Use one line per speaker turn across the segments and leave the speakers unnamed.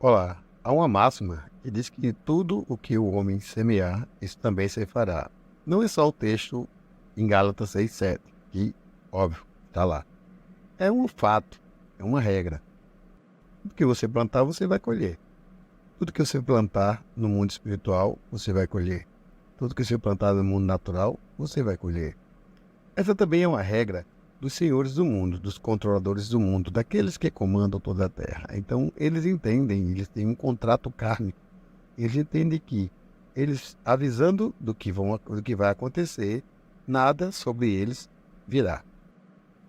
Olá, há uma máxima que diz que tudo o que o homem semear, isso também se fará. Não é só o texto em Gálatas 6,7, que, óbvio, está lá. É um fato, é uma regra. Tudo que você plantar, você vai colher. Tudo que você plantar no mundo espiritual, você vai colher. Tudo que você plantar no mundo natural, você vai colher. Essa também é uma regra dos senhores do mundo, dos controladores do mundo, daqueles que comandam toda a terra. Então, eles entendem, eles têm um contrato kármico. Eles entendem que eles, avisando do que vai acontecer, nada sobre eles virá.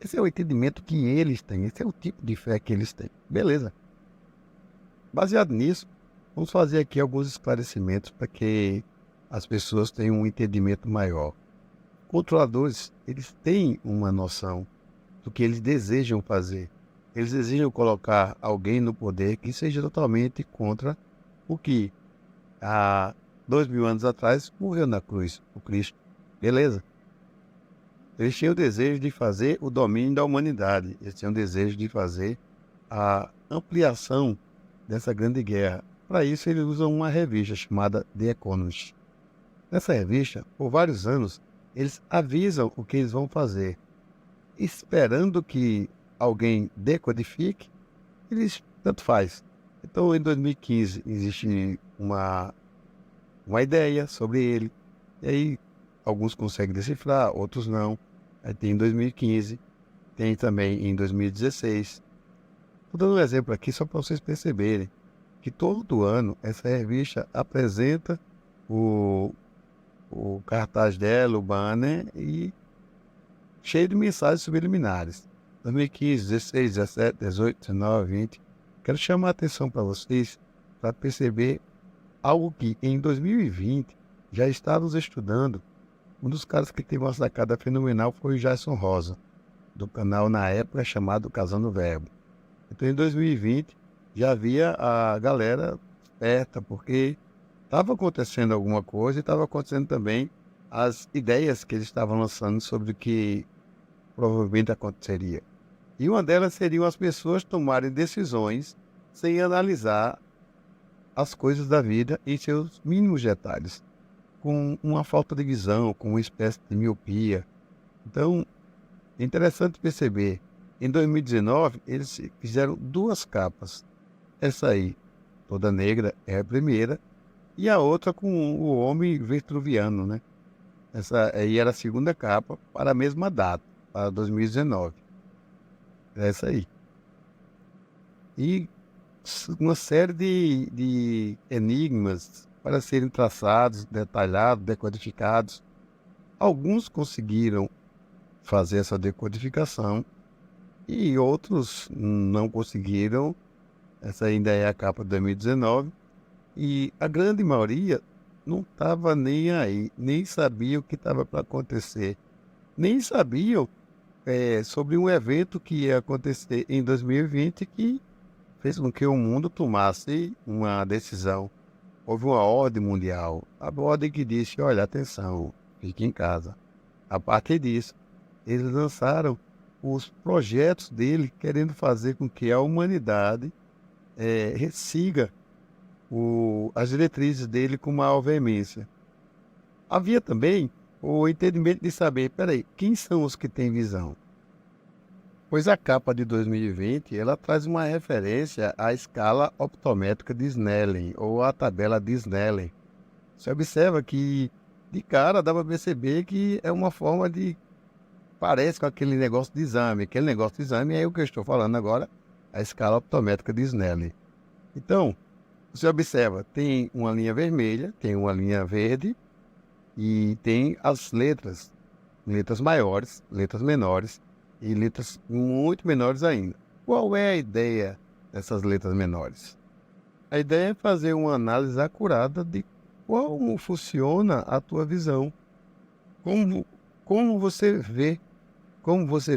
Esse é o entendimento que eles têm, esse é o tipo de fé que eles têm. Beleza. Baseado nisso, vamos fazer aqui alguns esclarecimentos para que as pessoas tenham um entendimento maior. Controladores, eles têm uma noção do que eles desejam fazer. Eles desejam colocar alguém no poder que seja totalmente contra o que há 2000 anos atrás morreu na cruz, o Cristo. Beleza? Eles tinham o desejo de fazer o domínio da humanidade. Eles tinham o desejo de fazer a ampliação dessa grande guerra. Para isso, eles usam uma revista chamada The Economist. Nessa revista, por vários anos, eles avisam o que eles vão fazer, esperando que alguém decodifique, eles tanto faz. Então, em 2015, existe uma ideia sobre ele, e aí alguns conseguem decifrar, outros não. Aí tem em 2015, tem também em 2016. Estou dando um exemplo aqui só para vocês perceberem que todo ano essa revista apresenta o cartaz dela, o banner, e cheio de mensagens subliminares. 2015, 16, 17, 18, 19, 20. Quero chamar a atenção para vocês para perceber algo que em 2020 já estávamos estudando. Um dos caras que teve uma sacada fenomenal foi o Jason Rosa, do canal na época chamado Casando Verbo. Então em 2020 já havia a galera esperta, porque estava acontecendo alguma coisa e estava acontecendo também as ideias que eles estavam lançando sobre o que provavelmente aconteceria. E uma delas seriam as pessoas tomarem decisões sem analisar as coisas da vida em seus mínimos detalhes, com uma falta de visão, com uma espécie de miopia. Então, é interessante perceber, em 2019, eles fizeram duas capas. Essa aí, toda negra, é a primeira, e a outra com o homem vitruviano, né? Essa aí era a segunda capa para a mesma data, para 2019. É essa aí. E uma série de enigmas para serem traçados, detalhados, decodificados. Alguns conseguiram fazer essa decodificação e outros não conseguiram. Essa ainda é a capa de 2019. E a grande maioria não estava nem aí, nem sabia o que estava para acontecer, nem sabiam sobre um evento que ia acontecer em 2020 que fez com que o mundo tomasse uma decisão. Houve uma ordem mundial, a ordem que disse, olha, atenção, fique em casa. A partir disso, eles lançaram os projetos dele, querendo fazer com que a humanidade siga as diretrizes dele com maior veemência. Havia também o entendimento de saber, peraí, quem são os que têm visão? Pois a capa de 2020, ela traz uma referência à escala optométrica de Snellen, ou à tabela de Snellen. Você observa que, de cara, dá para perceber que é uma forma de... Parece com aquele negócio de exame. Aquele negócio de exame é o que eu estou falando agora, a escala optométrica de Snellen. Então, você observa, tem uma linha vermelha, tem uma linha verde e tem as letras maiores, letras menores e letras muito menores ainda. Qual é a ideia dessas letras menores? A ideia é fazer uma análise acurada de como funciona a tua visão, como você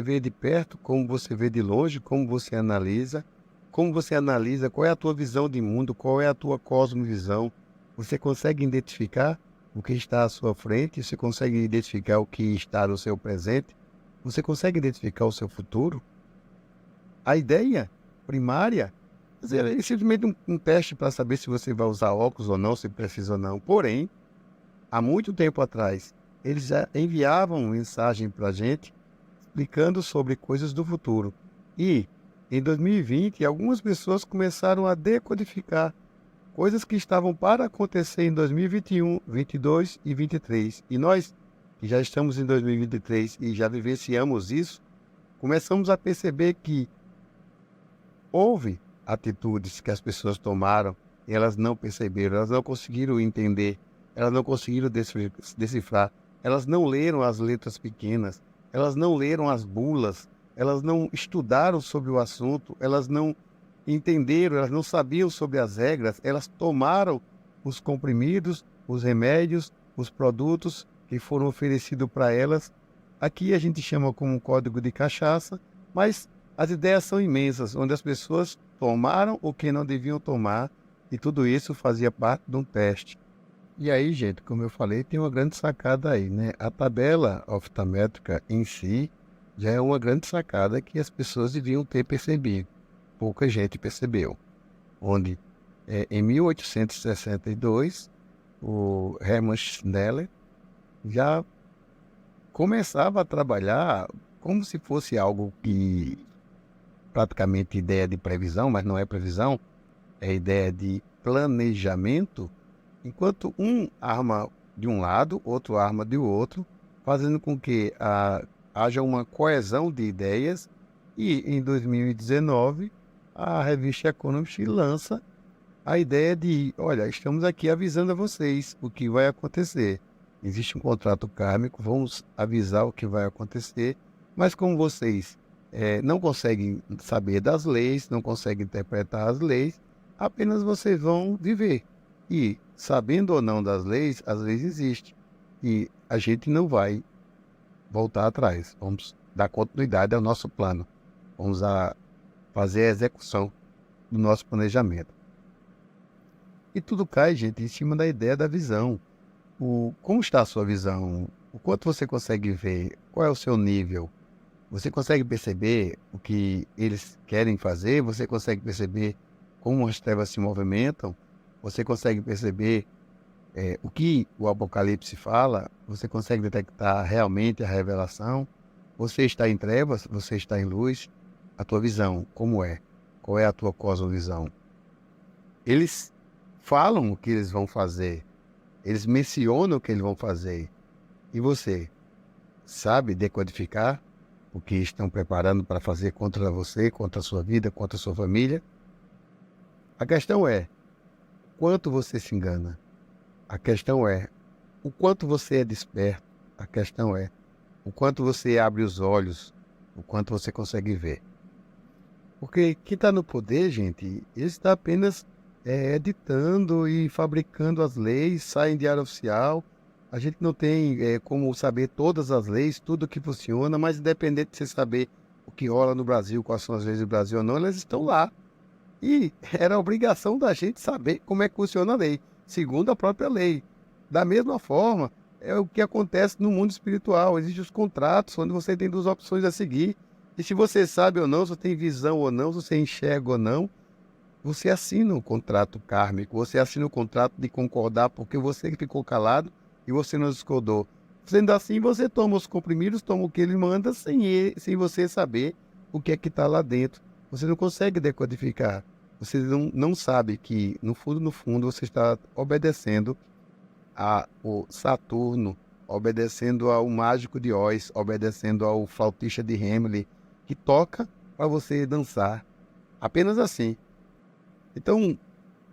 vê de perto, como você vê de longe, como você analisa qual é a tua visão de mundo, qual é a tua cosmovisão. Você consegue identificar o que está à sua frente, você consegue identificar o que está no seu presente, você consegue identificar o seu futuro. A ideia primária Mas é simplesmente um teste para saber se você vai usar óculos ou não, se precisa ou não. Porém, há muito tempo atrás, eles já enviavam mensagem para a gente explicando sobre coisas do futuro. E, em 2020, algumas pessoas começaram a decodificar coisas que estavam para acontecer em 2021, 22 e 23. E nós, que já estamos em 2023 e já vivenciamos isso, começamos a perceber que houve atitudes que as pessoas tomaram e elas não perceberam, elas não conseguiram entender, elas não conseguiram decifrar, elas não leram as letras pequenas, elas não leram as bulas, elas não estudaram sobre o assunto, elas não entenderam, elas não sabiam sobre as regras, elas tomaram os comprimidos, os remédios, os produtos que foram oferecidos para elas. Aqui a gente chama como código de cachaça, mas as ideias são imensas, onde as pessoas tomaram o que não deviam tomar, e tudo isso fazia parte de um teste. E aí, gente, como eu falei, tem uma grande sacada aí, né? A tabela oftalmétrica em si já é uma grande sacada que as pessoas deviam ter percebido. Pouca gente percebeu. Onde, em 1862, o Hermann Schneller já começava a trabalhar como se fosse algo que praticamente ideia de previsão, mas não é previsão, é ideia de planejamento, enquanto um arma de um lado, outro arma de outro, fazendo com que haja uma coesão de ideias. E em 2019, a revista Economist lança a ideia de, olha, estamos aqui avisando a vocês o que vai acontecer. Existe um contrato kármico, vamos avisar o que vai acontecer, mas como vocês não conseguem saber das leis, não conseguem interpretar as leis, apenas vocês vão viver. E, sabendo ou não das leis, as leis existem. E a gente não vai voltar atrás. Vamos dar continuidade ao nosso plano. Vamos fazer a execução do nosso planejamento. E tudo cai, gente, em cima da ideia da visão. Como está a sua visão? O quanto você consegue ver? Qual é o seu nível? Você consegue perceber o que eles querem fazer? Você consegue perceber como as trevas se movimentam? Você consegue perceber o que o Apocalipse fala? Você consegue detectar realmente a revelação? Você está em trevas? Você está em luz? A tua visão, como é? Qual é a tua cosmovisão? Eles falam o que eles vão fazer. Eles mencionam o que eles vão fazer. E você sabe decodificar o que estão preparando para fazer contra você, contra a sua vida, contra a sua família? A questão é, quanto você se engana? A questão é, o quanto você é desperto? A questão é, o quanto você abre os olhos? O quanto você consegue ver? Porque quem está no poder, gente, ele está apenas editando e fabricando as leis, sai em diário oficial. A gente não tem como saber todas as leis, tudo que funciona, mas independente de você saber o que rola no Brasil, quais são as leis do Brasil ou não, elas estão lá. E era obrigação da gente saber como é que funciona a lei, segundo a própria lei. Da mesma forma, é o que acontece no mundo espiritual. Existem os contratos, onde você tem duas opções a seguir. E se você sabe ou não, se você tem visão ou não, se você enxerga ou não, você assina um contrato kármico, você assina o contrato de concordar porque você ficou calado e você não discordou. Sendo assim, você toma os comprimidos, toma o que ele manda sem você saber o que é que está lá dentro. Você não consegue decodificar. Você não sabe que, no fundo, você está obedecendo ao Saturno, obedecendo ao mágico de Oz, obedecendo ao flautista de Hamelin, que toca para você dançar. Apenas assim. Então,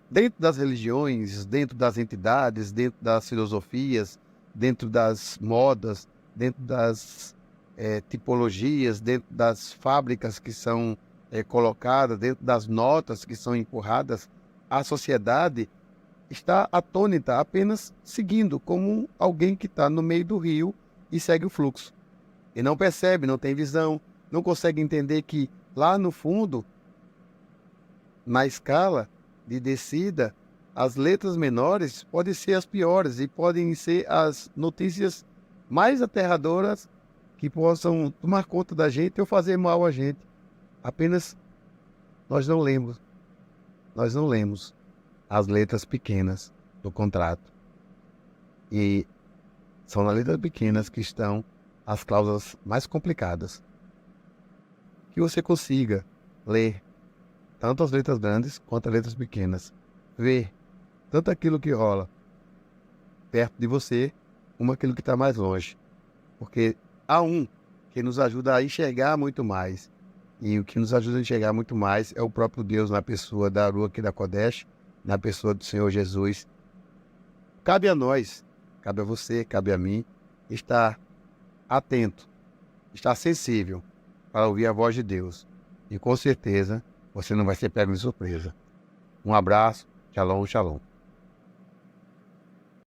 dentro das religiões, dentro das entidades, dentro das filosofias, dentro das modas, dentro das tipologias, dentro das fábricas que são colocadas, dentro das notas que são empurradas, a sociedade está atônita, apenas seguindo como alguém que está no meio do rio e segue o fluxo. E não percebe, não tem visão, não consegue entender que lá no fundo, na escala de descida, as letras menores podem ser as piores e podem ser as notícias mais aterradoras que possam tomar conta da gente ou fazer mal a gente. Apenas nós não lemos. nós não lemos as letras pequenas do contrato. E são nas letras pequenas que estão as cláusulas mais complicadas. Que você consiga ler tanto as letras grandes quanto as letras pequenas. Ver tanto aquilo que rola perto de você, como aquilo que está mais longe. Porque há um que nos ajuda a enxergar muito mais. E o que nos ajuda a enxergar muito mais é o próprio Deus na pessoa da Ruach HaKodesh, na pessoa do Senhor Jesus. Cabe a nós, cabe a você, cabe a mim, estar atento, estar sensível para ouvir a voz de Deus. E com certeza você não vai ser pego de surpresa. Um abraço, shalom, shalom.